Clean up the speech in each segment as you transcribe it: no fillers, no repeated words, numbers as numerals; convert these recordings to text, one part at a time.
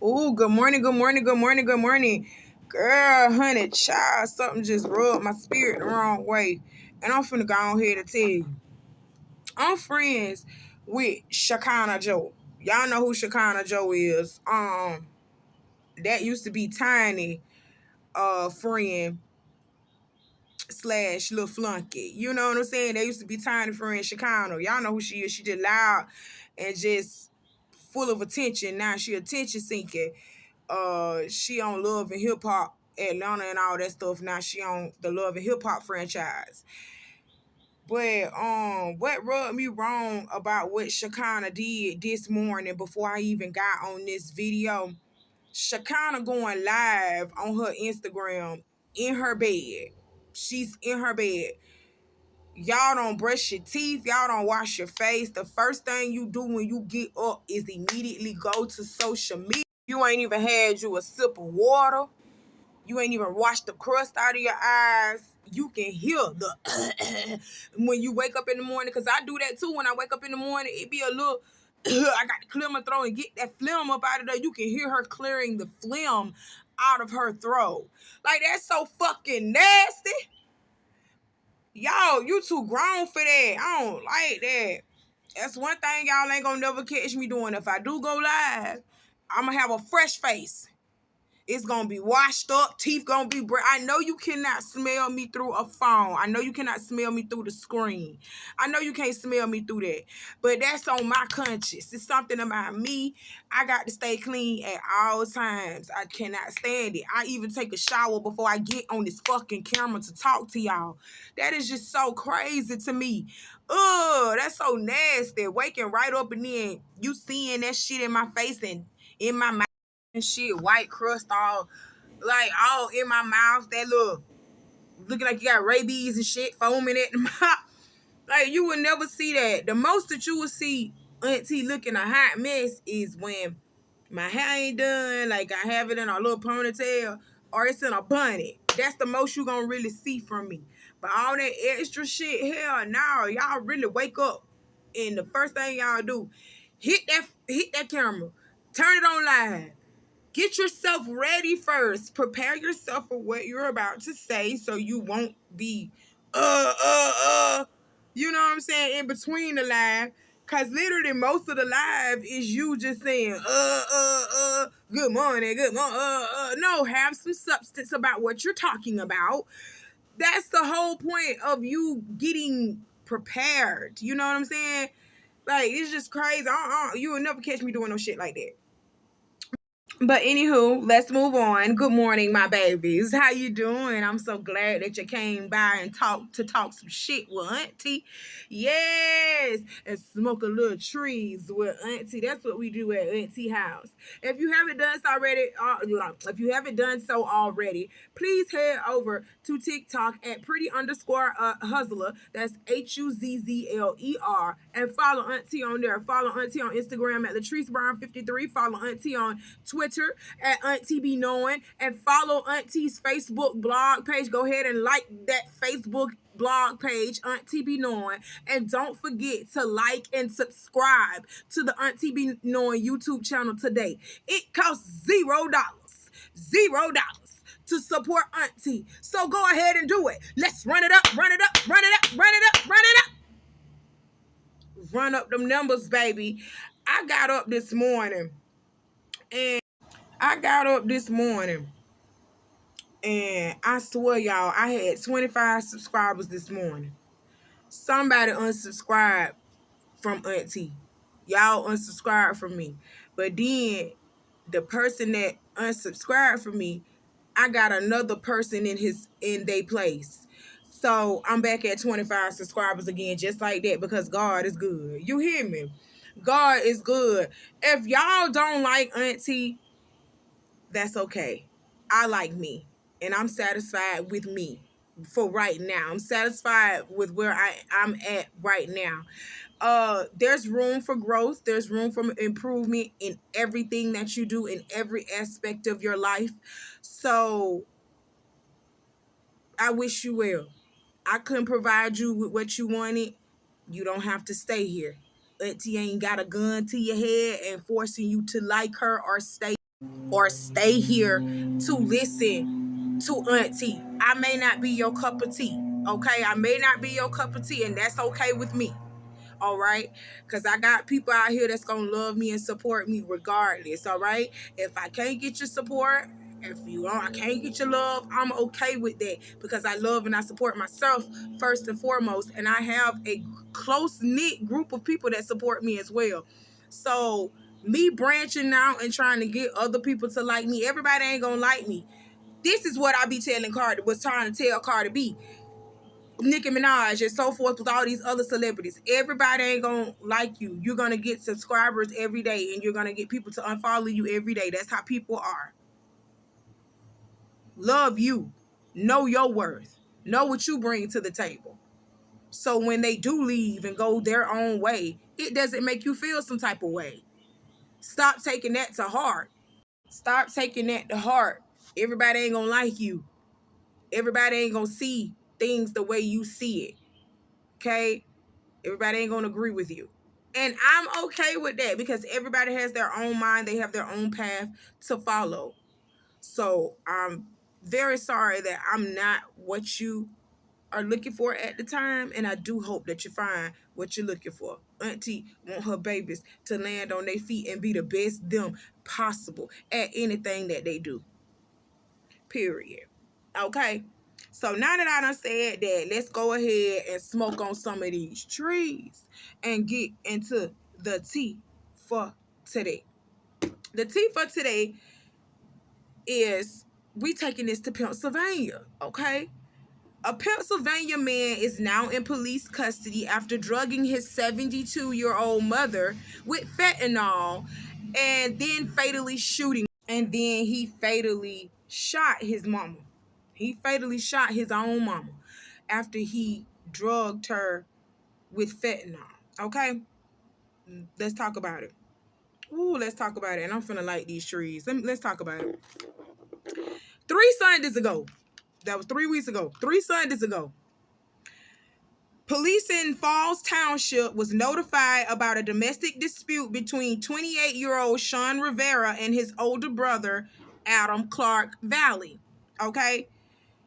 Oh, good morning, good morning, good morning, good morning. Girl, honey, child, something just rubbed my spirit the wrong way. And I'm finna go on here to tell you. I'm friends with Shekinah Joe. Y'all know who Shekinah Joe is. That used to be Tiny friend slash little flunky. You know what I'm saying? They used to be Tiny friend Shekinah. Y'all know who she is. She just loud and just full of attention. Now she attention seeking. She on Love and Hip Hop Atlanta and all that stuff. Now she on the Love and Hip Hop franchise. But what rubbed me wrong about what Shekinah did this morning before I even got on this video? Shekinah going live on her Instagram in her bed. She's in her bed. Y'all don't brush your teeth. Y'all don't wash your face. The first thing you do when you get up is immediately go to social media. You ain't even had you a sip of water. You ain't even washed the crust out of your eyes. You can hear the when you wake up in the morning, because I do that too. When I wake up in the morning, it be a little I got to clear my throat and get that phlegm up out of there. You can hear her clearing the phlegm out of her throat. Like, that's so fucking nasty. Y'all, you too grown for that. I don't like that. That's one thing y'all ain't gonna never catch me doing. If I do go live, I'm gonna have a fresh face. It's gonna be washed up, teeth gonna be I know you cannot smell me through a phone. I know you cannot smell me through the screen. I know you can't smell me through that. But that's on my conscience. It's something about me. I got to stay clean at all times. I cannot stand it. I even take a shower before I get on this fucking camera to talk to y'all. That is just so crazy to me. Ugh, that's so nasty. Waking right up and then you seeing that shit in my face and in my mouth and shit, white crust all in my mouth. That little looking like you got rabies and shit foaming at the mouth. Like, you would never see that. The most that you would see Auntie looking a hot mess is when my hair ain't done, like I have it in a little ponytail, or it's in a bunny. That's the most you gonna really see from me. But all that extra shit, hell no. Y'all really wake up and the first thing y'all do, hit that camera, turn it on live. Get yourself ready first. Prepare yourself for what you're about to say so you won't be, you know what I'm saying, in between the live. Because literally most of the live is you just saying, good morning, good morning, No, have some substance about what you're talking about. That's the whole point of you getting prepared. You know what I'm saying? Like, it's just crazy. You will never catch me doing no shit like that. But anywho, let's move on. Good morning, my babies. How you doing? I'm so glad that you came by and talk some shit with Auntie. Yes, and smoke a little trees with Auntie. That's what we do at Auntie house. If you haven't done so already, please head over to TikTok at pretty_hustler. That's HUZZLER, and follow Auntie on there. Follow Auntie on Instagram at LatriceBrown53. Follow Auntie on Twitter at Auntie Be Knowing, and follow Auntie's Facebook blog page. Go ahead and like that Facebook blog page, Auntie Be Knowing, and don't forget to like and subscribe to the Auntie Be Knowing YouTube channel today. It costs $0 to support Auntie, so go ahead and do it. Let's run it up, run it up, run it up, run it up, run it up. Run up them numbers, baby. I got up this morning and I swear, y'all, I had 25 subscribers this morning. Somebody unsubscribed from Auntie. Y'all unsubscribed from me. But then the person that unsubscribed from me, I got another person in their place. So I'm back at 25 subscribers again, just like that, because God is good. You hear me? God is good. If y'all don't like Auntie, that's okay. I like me, and I'm satisfied with me for right now. I'm satisfied with where I'm at right now. There's room for growth. There's room for improvement in everything that you do, in every aspect of your life. So I wish you well. I couldn't provide you with what you wanted. You don't have to stay here. Auntie ain't got a gun to your head and forcing you to like her or stay. or stay here to listen to Auntie. I may not be your cup of tea, okay? I may not be your cup of tea, and that's okay with me. All right, because I got people out here that's gonna love me and support me regardless. All right, if I can't get your support, if you don't, I can't get your love, I'm okay with that, because I love and I support myself first and foremost, and I have a close-knit group of people that support me as well. So me branching out and trying to get other people to like me, everybody ain't gonna like me. This is what I be telling Cardi, was trying to tell Cardi B, Nicki Minaj, and so forth, with all these other celebrities. Everybody ain't gonna like you. You're gonna get subscribers every day, and you're gonna get people to unfollow you every day. That's how people are. Love you. Know your worth. Know what you bring to the table. So when they do leave and go their own way, it doesn't make you feel some type of way. Stop taking that to heart. Stop taking that to heart. Everybody ain't gonna like you. Everybody ain't gonna see things the way you see it. Okay? Everybody ain't gonna agree with you. And I'm okay with that, because everybody has their own mind. They have their own path to follow. So I'm very sorry that I'm not what you are looking for at the time. And I do hope that you find what you're looking for. Auntie want her babies to land on their feet and be the best them possible at anything that they do. Period. Okay? So now that I done said that, let's go ahead and smoke on some of these trees and get into the tea for today. The tea for today is, we taking this to Pennsylvania, okay? A Pennsylvania man is now in police custody after drugging his 72-year-old mother with fentanyl and then fatally shooting. And then he fatally shot his mama. He fatally shot his own mama after he drugged her with fentanyl. Okay? Let's talk about it. Ooh, let's talk about it. And I'm finna light these trees. Let's talk about it. 3 Sundays ago. That was 3 weeks ago. 3 Sundays ago. Police in Falls Township was notified about a domestic dispute between 28-year-old Sean Rivera and his older brother, Adam Clark Valley. Okay?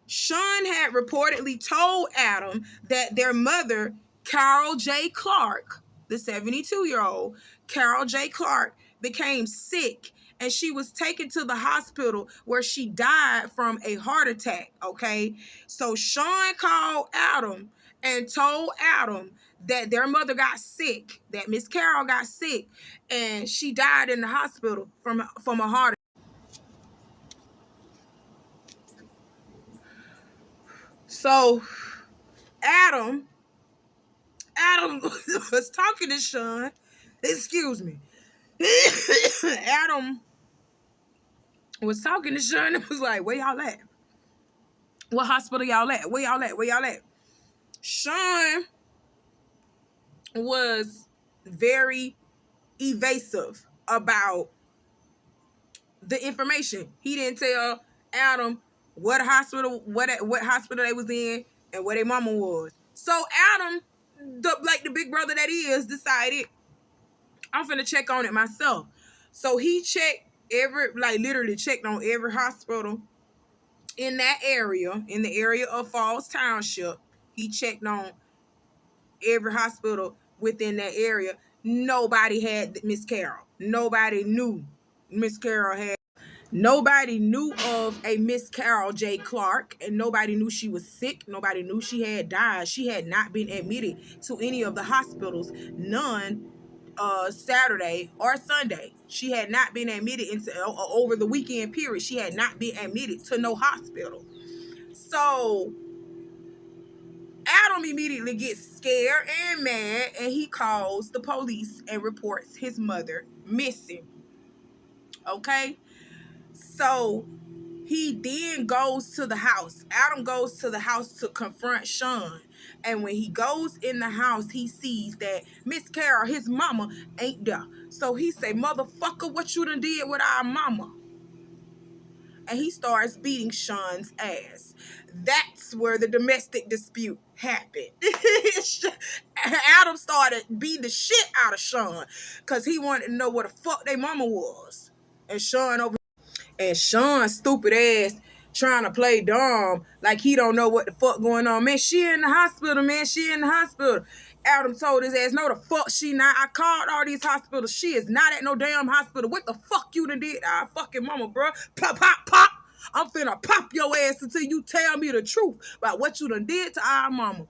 Sean had reportedly told Adam that their mother, Carol J. Clark, the 72-year-old Carol J. Clark, became sick, and she was taken to the hospital where she died from a heart attack, okay? So Sean called Adam and told Adam that their mother got sick, that Miss Carol got sick, and she died in the hospital from a heart attack. So Adam was talking to Sean. Excuse me. Adam was talking to Sean and was like, where y'all at? What hospital y'all at? Where y'all at? Where y'all at? Sean was very evasive about the information. He didn't tell Adam what hospital they was in and where their mama was. So Adam, the big brother that he is, decided, I'm finna check on it myself. So he checked literally checked on every hospital in that area, in the area of Falls Township. He checked on every hospital within that area. Nobody had Miss Carol. Nobody knew Miss Carol had. Nobody knew of a Miss Carol J. Clark, and nobody knew she was sick. Nobody knew she had died. She had not been admitted to any of the hospitals, none Saturday or Sunday. She had not been admitted over the weekend period. She had not been admitted to no hospital. So Adam immediately gets scared and mad, and he calls the police and reports his mother missing. Okay? So he then goes to the house. Adam goes to the house to confront Sean. And when he goes in the house, he sees that Miss Carol, his mama, ain't there. So he say, motherfucker, what you done did with our mama? And he starts beating Sean's ass. That's where the domestic dispute happened. Adam started beating the shit out of Sean because he wanted to know where the fuck their mama was. And Sean over And Sean stupid ass trying to play dumb like he don't know what the fuck going on. Man, she in the hospital, man. She in the hospital. Adam told his ass, no the fuck she not. I called all these hospitals. She is not at no damn hospital. What the fuck you done did to our fucking mama, bro? Pop, pop, pop. I'm finna pop your ass until you tell me the truth about what you done did to our mama.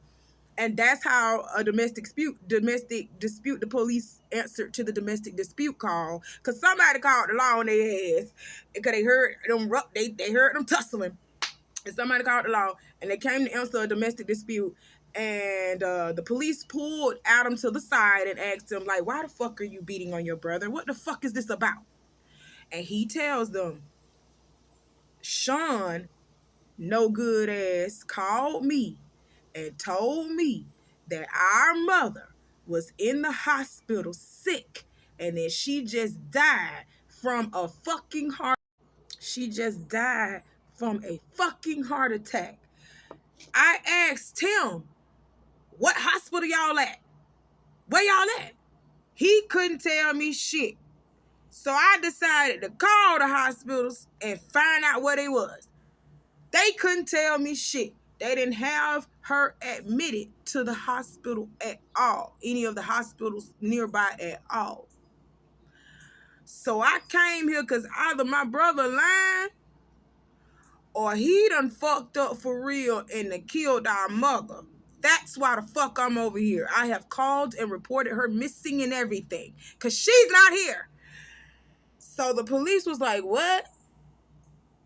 And that's how a domestic dispute, the police answered to the domestic dispute call. Because somebody called the law on their ass. Because they heard them, they heard them tussling. And somebody called the law. And they came to answer a domestic dispute. And the police pulled Adam to the side and asked him, like, why the fuck are you beating on your brother? What the fuck is this about? And he tells them, Sean, no good ass, called me and told me that our mother was in the hospital sick and that she just died from a fucking heart. She just died from a fucking heart attack. I asked him, what hospital y'all at? Where y'all at? He couldn't tell me shit. So I decided to call the hospitals and find out where they was. They couldn't tell me shit. They didn't have her admitted to the hospital at all. Any of the hospitals nearby at all. So I came here because either my brother lying or he done fucked up for real and done killed our mother. That's why the fuck I'm over here. I have called and reported her missing and everything because she's not here. So the police was like, what?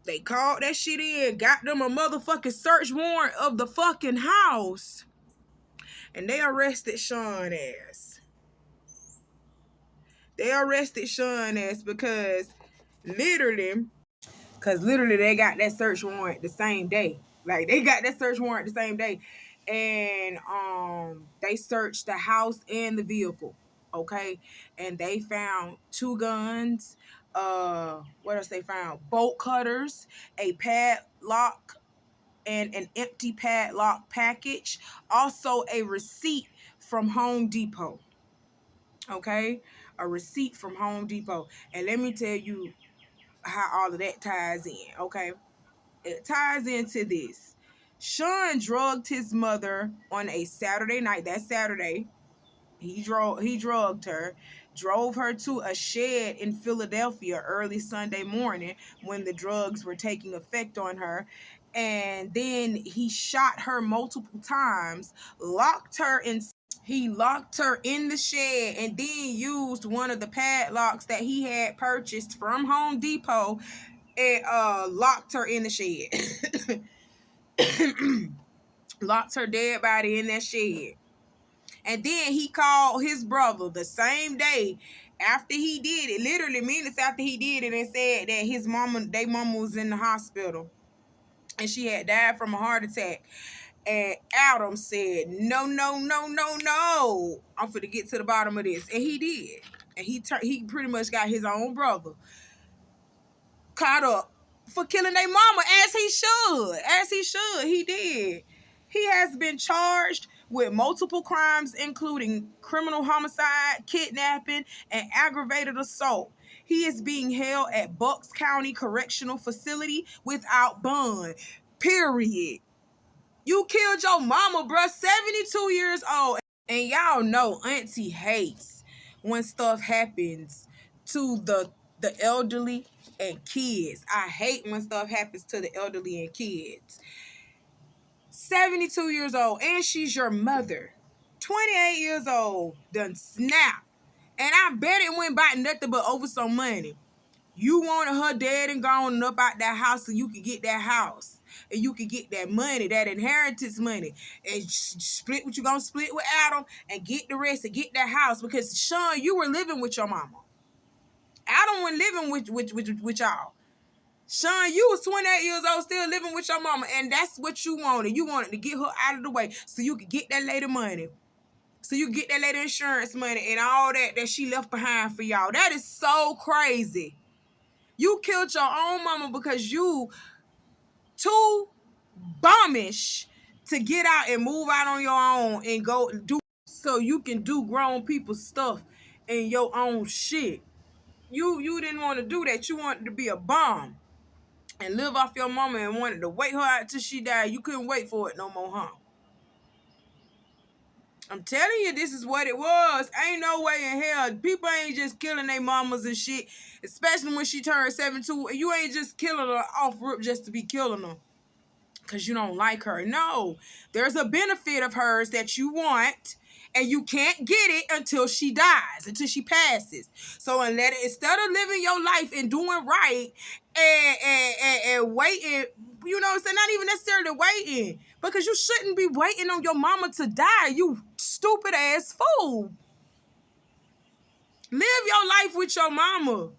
They called that shit in, got them a motherfucking search warrant of the fucking house. And they arrested Sean ass. They arrested Sean ass because literally they got that search warrant the same day. Like they got that search warrant the same day. And they searched the house and the vehicle. Okay. And they found 2 guns. What else they found? Bolt cutters, a padlock, and an empty padlock package. Also a receipt from Home Depot. Okay? A receipt from Home Depot. And let me tell you how all of that ties in. Okay? It ties into this. Sean drugged his mother on a Saturday night. That Saturday. He drugged her, drove her to a shed in Philadelphia early Sunday morning when the drugs were taking effect on her. And then he shot her multiple times, he locked her in the shed and then used one of the padlocks that he had purchased from Home Depot and locked her in the shed. Locked her dead body in that shed. And then he called his brother the same day after he did it, literally minutes after he did it, and said that their mama was in the hospital and she had died from a heart attack. And Adam said, no, no, no, no, no. I'm finna get to the bottom of this. And he did. And he pretty much got his own brother caught up for killing their mama, as he should. As he should. He did. He has been charged with multiple crimes, including criminal homicide, kidnapping, and aggravated assault. He is being held at Bucks County Correctional Facility without bond. Period. You killed your mama, bruh. 72 years old. And y'all know Auntie hates when stuff happens to the elderly and kids. I hate when stuff happens to the elderly and kids. 72 years old, and she's your mother. 28 years old, done snap. And I bet it went by nothing but over some money. You wanted her dead and gone up out that house so you could get that house. And you could get that money, that inheritance money. And split what you gonna split with Adam and get the rest and get that house. Because, Sean, you were living with your mama. Adam wasn't living with y'all. Sean, you was 28 years old, still living with your mama, and that's what you wanted. You wanted to get her out of the way so you could get that lady money. So you get that lady insurance money and all that she left behind for y'all. That is so crazy. You killed your own mama because you too bummish to get out and move out on your own and go do so you can do grown people stuff and your own shit. You didn't want to do that. You wanted to be a bum. and live off your mama and wanted to wait her out till she died. You couldn't wait for it no more, huh? I'm telling you, this is what it was. Ain't no way in hell. People ain't just killing their mamas and shit, especially when she turned 72. You ain't just killing her off rip just to be killing her because you don't like her. No, there's a benefit of hers that you want, and you can't get it until she dies, until she passes. So instead of living your life and doing right and waiting, you know what I'm saying? Not even necessarily waiting, because you shouldn't be waiting on your mama to die, you stupid ass fool. Live your life with your mama.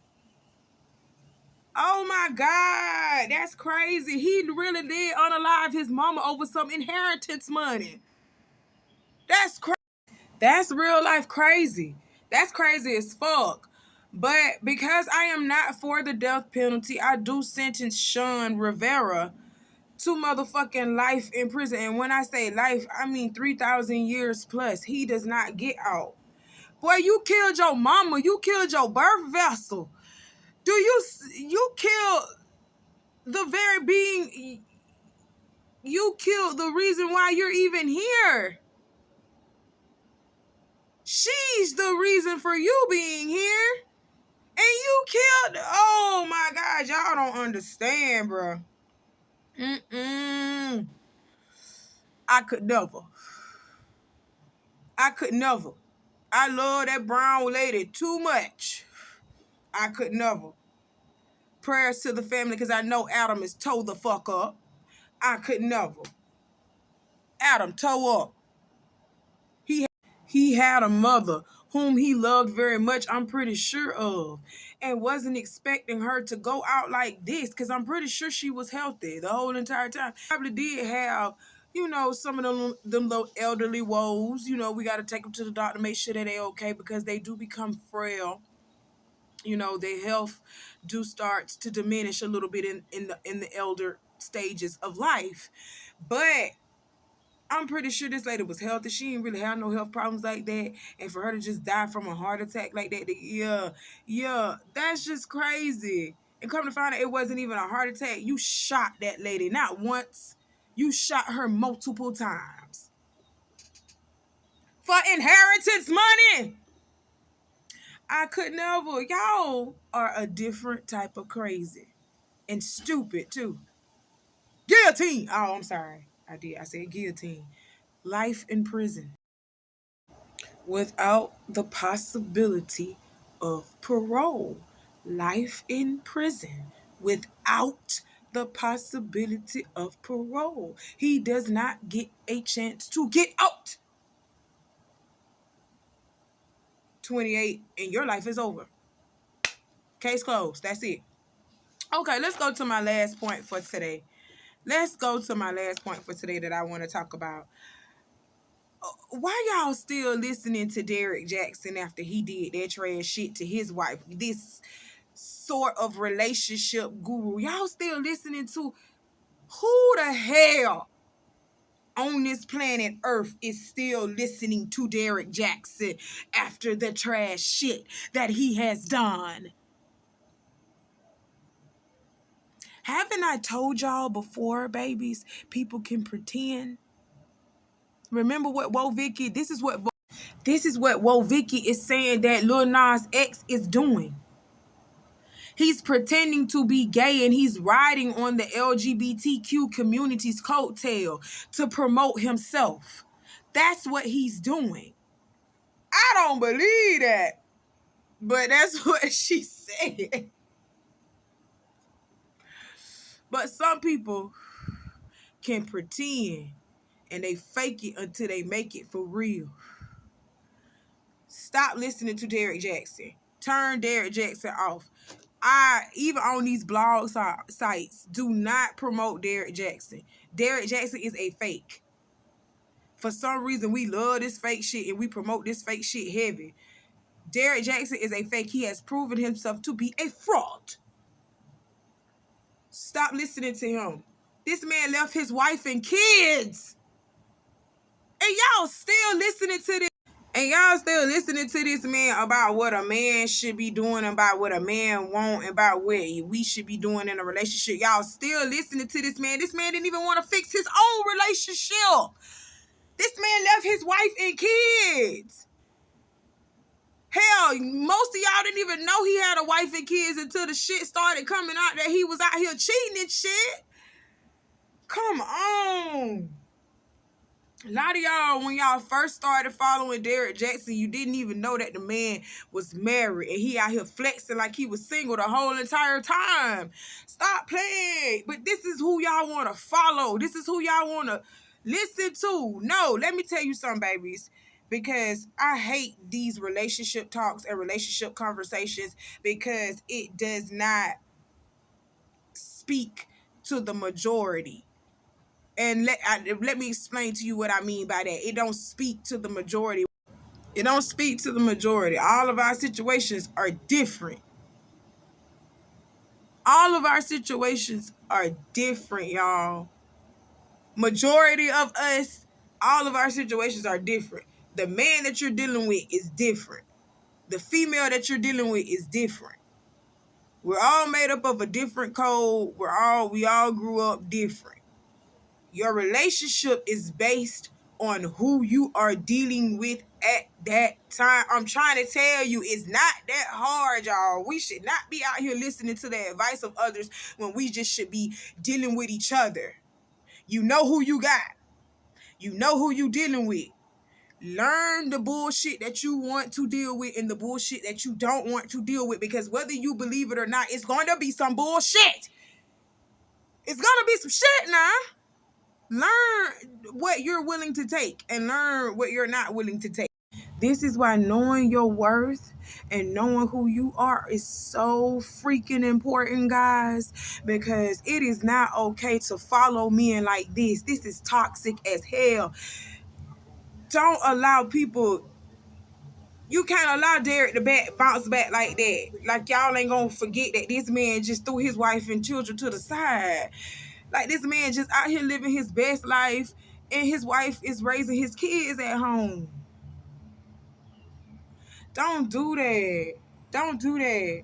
Oh my God, that's crazy. He really did unalive his mama over some inheritance money. That's crazy. That's real life crazy. That's crazy as fuck. But because I am not for the death penalty, I do sentence Sean Rivera to motherfucking life in prison. And when I say life, I mean 3,000 years plus. He does not get out. Boy, you killed your mama. You killed your birth vessel. You killed the very being, you killed the reason why you're even here. She's the reason for you being here. And you killed, oh my God, y'all don't understand, bro. I could never. I could never. I love that brown lady too much. I could never. Prayers to the family, because I know Adam is toe the fuck up. I could never. Adam toe up. He had a mother whom he loved very much, I'm pretty sure of, and wasn't expecting her to go out like this, because I'm pretty sure she was healthy the whole entire time. Probably did have, some of them little elderly woes. We got to take them to the doctor, make sure that they're okay, because they do become frail. Their health do starts to diminish a little bit in the elder stages of life. But I'm pretty sure this lady was healthy. She didn't really have no health problems like that. And for her to just die from a heart attack like that, yeah, that's just crazy. And come to find out, it wasn't even a heart attack. You shot that lady, not once. You shot her multiple times. For inheritance money. I could never. Y'all are a different type of crazy. And stupid, too. Guillotine. Oh, I'm sorry. I said guillotine. Life in prison without the possibility of parole. Life in prison without the possibility of parole. He does not get a chance to get out. 28 and your life is over. Case closed. That's it. Okay, let's go to my last point for today. That I want to talk about. Why y'all still listening to Derrick Jaxn after he did that trash shit to his wife? This sort of relationship guru. Y'all still listening to? Who the hell on this planet Earth is still listening to Derrick Jaxn after the trash shit that he has done? Haven't I told y'all before, babies, people can pretend? Remember what Woe Vicky, this is what Woe Vicky is saying that Lil Nas X is doing. He's pretending to be gay and he's riding on the LGBTQ community's coattail to promote himself. That's what he's doing. I don't believe that, but that's what she said. But some people can pretend and they fake it until they make it for real. Stop listening to Derrick Jaxn. Turn Derrick Jaxn off. Even on these blog sites, do not promote Derrick Jaxn. Derrick Jaxn is a fake. For some reason, we love this fake shit and we promote this fake shit heavy. Derrick Jaxn is a fake. He has proven himself to be a fraud. Stop listening to him. This man left his wife and kids. And y'all still listening to this. And y'all still listening to this man about what a man should be doing, about what a man want, about what we should be doing in a relationship. Y'all still listening to this man. This man didn't even want to fix his own relationship. This man left his wife and kids. Hell, most of y'all didn't even know he had a wife and kids until the shit started coming out that he was out here cheating and shit. Come on. A lot of y'all, when y'all first started following Derrick Jaxn, you didn't even know that the man was married and he out here flexing like he was single the whole entire time. Stop playing. But this is who y'all want to follow. This is who y'all want to listen to. No, let me tell you something, babies. Because I hate these relationship talks and relationship conversations because it does not speak to the majority. And let me explain to you what I mean by that. It don't speak to the majority. It don't speak to the majority. All of our situations are different. All of our situations are different, y'all. Majority of us, all of our situations are different. The man that you're dealing with is different. The female that you're dealing with is different. We're all made up of a different code. We all grew up different. Your relationship is based on who you are dealing with at that time. I'm trying to tell you, it's not that hard, y'all. We should not be out here listening to the advice of others when we just should be dealing with each other. You know who you got. You know who you dealing with. Learn the bullshit that you want to deal with and the bullshit that you don't want to deal with, because whether you believe it or not, it's going to be some bullshit. It's going to be some shit now. Learn what you're willing to take and learn what you're not willing to take. This is why knowing your worth and knowing who you are is so freaking important, guys, because it is not okay to follow men like this. This is toxic as hell. Don't allow people. You can't allow Derrick to bounce back like that. Like, y'all ain't gonna forget that this man just threw his wife and children to the side. Like, this man just out here living his best life and his wife is raising his kids at home. Don't do that. Don't do that.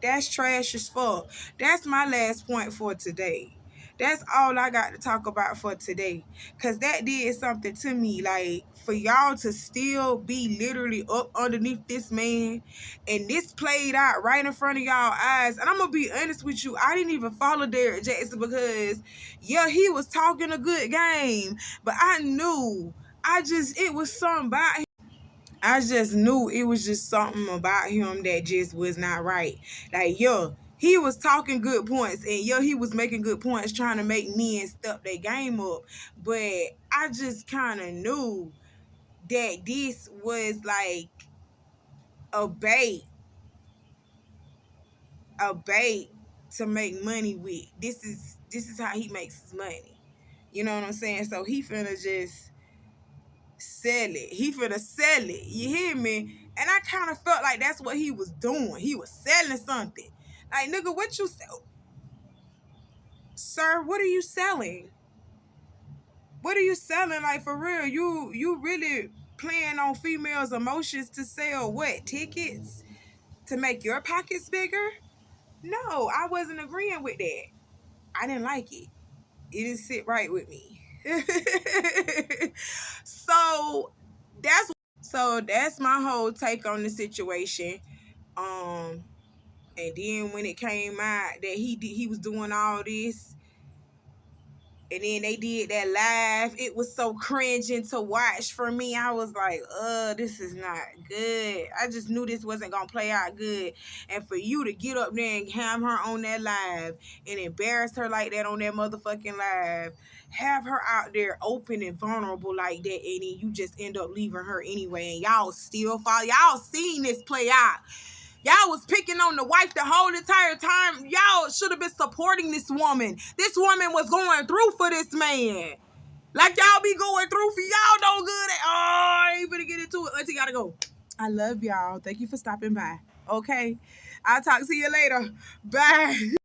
That's trash as fuck. That's my last point for today. That's all I got to talk about for today. Because that did something to me. Like, for y'all to still be literally up underneath this man. And this played out right in front of y'all eyes. And I'm going to be honest with you. I didn't even follow Derrick Jaxn because, yeah, he was talking a good game. But I knew. It was something about him. I just knew it was just something about him that just was not right. Like, yo, he was talking good points, and yo, he was making good points trying to make men step their game up. But I just kind of knew that this was like a bait to make money with. This is how he makes his money. You know what I'm saying? So he finna just sell it. He finna sell it. You hear me? And I kind of felt like that's what he was doing. He was selling something. Like, nigga, what you sell? Sir, what are you selling? What are you selling? Like, for real, you really playing on females' emotions to sell what? Tickets? To make your pockets bigger? No, I wasn't agreeing with that. I didn't like it. It didn't sit right with me. So that's my whole take on the situation. And then when it came out that he was doing all this, and then they did that live, it was so cringing to watch for me. I was like, this is not good. I just knew this wasn't gonna play out good. And for you to get up there and have her on that live and embarrass her like that on that motherfucking live, have her out there open and vulnerable like that, and then you just end up leaving her anyway, and y'all still follow. Y'all seen this play out. Y'all was picking on the wife the whole entire time. Y'all should have been supporting this woman. This woman was going through for this man. Like y'all be going through for y'all. Don't good at. Oh, I ain't gonna get into it. Auntie gotta go. I love y'all. Thank you for stopping by. Okay. I'll talk to you later. Bye.